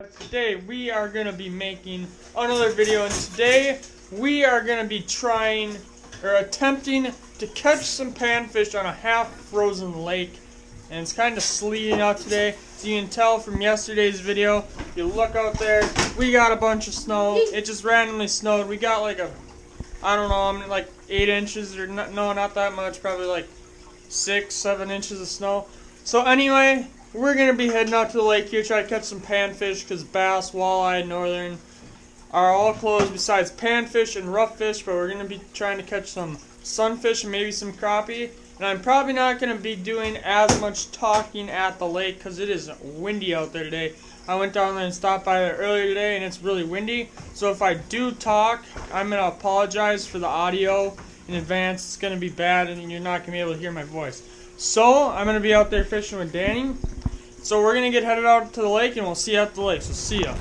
But today we are going to be making another video, and today we are going to be trying or attempting to catch some panfish on a half-frozen lake. And it's kind of sleeting out today, so you can tell from yesterday's video. If you look out there, we got a bunch of snow. It just randomly snowed. We got like I don't know, like 8 inches or no, not that much, probably like 6-7 inches of snow. So anyway, we're going to be heading out to the lake here, try to catch some panfish, because bass, walleye, northern are all closed besides panfish and rough fish, but we're going to be trying to catch some sunfish and maybe some crappie. And I'm probably not going to be doing as much talking at the lake because it is windy out there today. I went down there and stopped by there earlier today, and it's really windy. So if I do talk, I'm going to apologize for the audio in advance. It's going to be bad, and you're not going to be able to hear my voice. So I'm going to be out there fishing with Danny. So we're going to get headed out to the lake, and we'll see you at the lake. So see ya.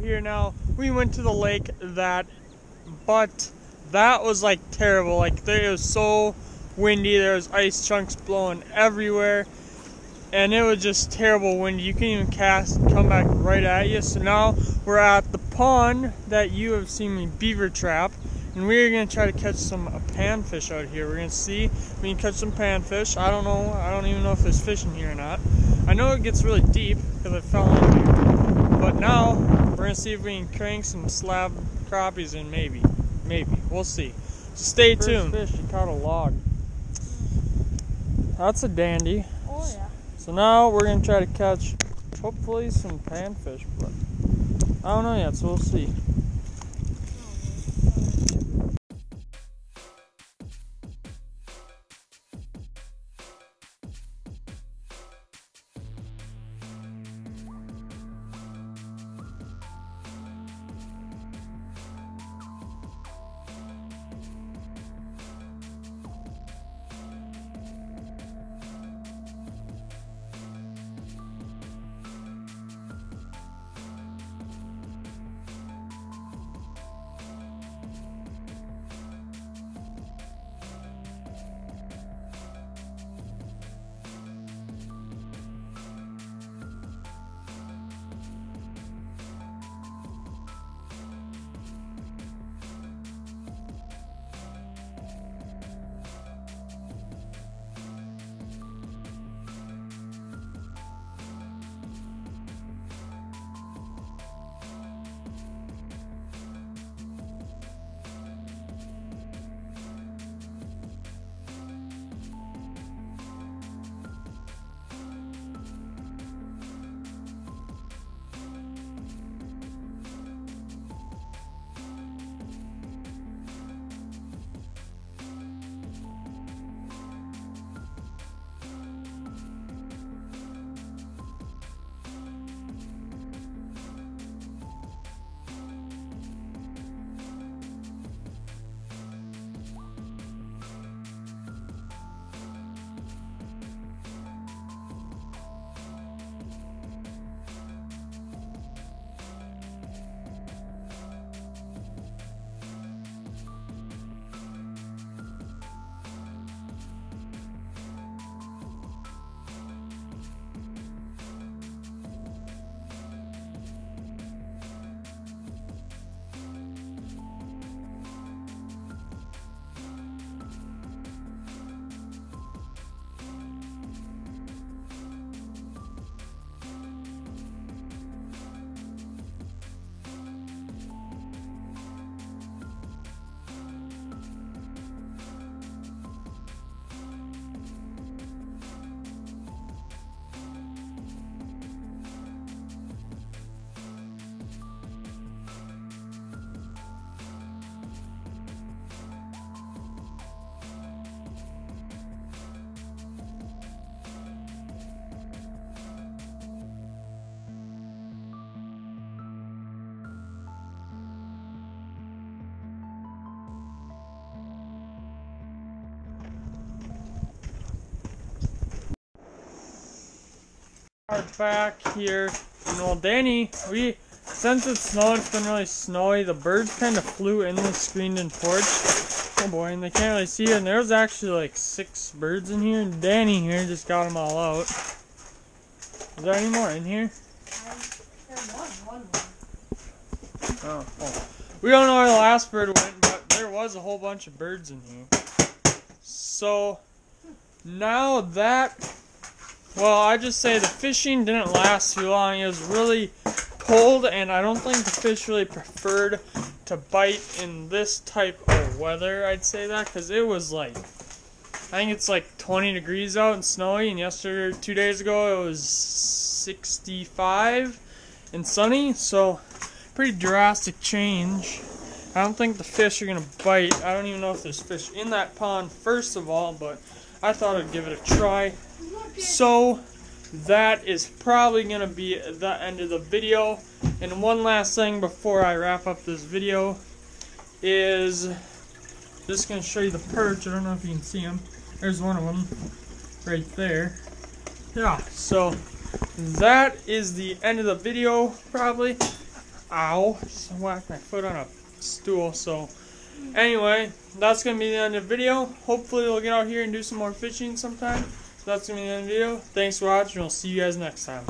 Here now, we went to the lake but that was like terrible. Like it was so windy, there was ice chunks blowing everywhere, and it was just terrible windy. You couldn't even cast and come back right at you. So now we're at the pond that you have seen me beaver trap, and we're gonna try to catch some panfish out here. We're gonna see if we can catch some panfish. I don't know. I don't even know if there's fish in here or not. I know it gets really deep because I fell in here. But now, we're going to see if we can crank some slab crappies in, maybe. We'll see. So stay tuned. First fish, he caught a log. That's a dandy. Oh yeah. So now we're going to try to catch, hopefully, some panfish. But I don't know yet, so we'll see. Are back here. And well, Danny, since it's snowing, it's been really snowy. The birds kind of flew in the screened-in porch. Oh boy, and they can't really see it. And there's actually like 6 birds in here. And Danny here just got them all out. Is there any more in here? There's one. Oh. We don't know where the last bird went, but there was a whole bunch of birds in here. So now that, well, I just say the fishing didn't last too long. It was really cold, and I don't think the fish really preferred to bite in this type of weather. I'd say that because it was like, I think it's like 20 degrees out and snowy, and yesterday, 2 days ago, it was 65 and sunny. So pretty drastic change. I don't think the fish are gonna bite. I don't even know if there's fish in that pond, first of all, but I thought I'd give it a try. So that is probably gonna be the end of the video. And one last thing before I wrap up this video is just gonna show you the perch. I don't know if you can see them. There's one of them right there. Yeah, so that is the end of the video, probably. Ow, just whacked my foot on a stool. So anyway, that's gonna be the end of the video. Hopefully we'll get out here and do some more fishing sometime. So that's gonna be the end of the video. Thanks for watching. We'll see you guys next time.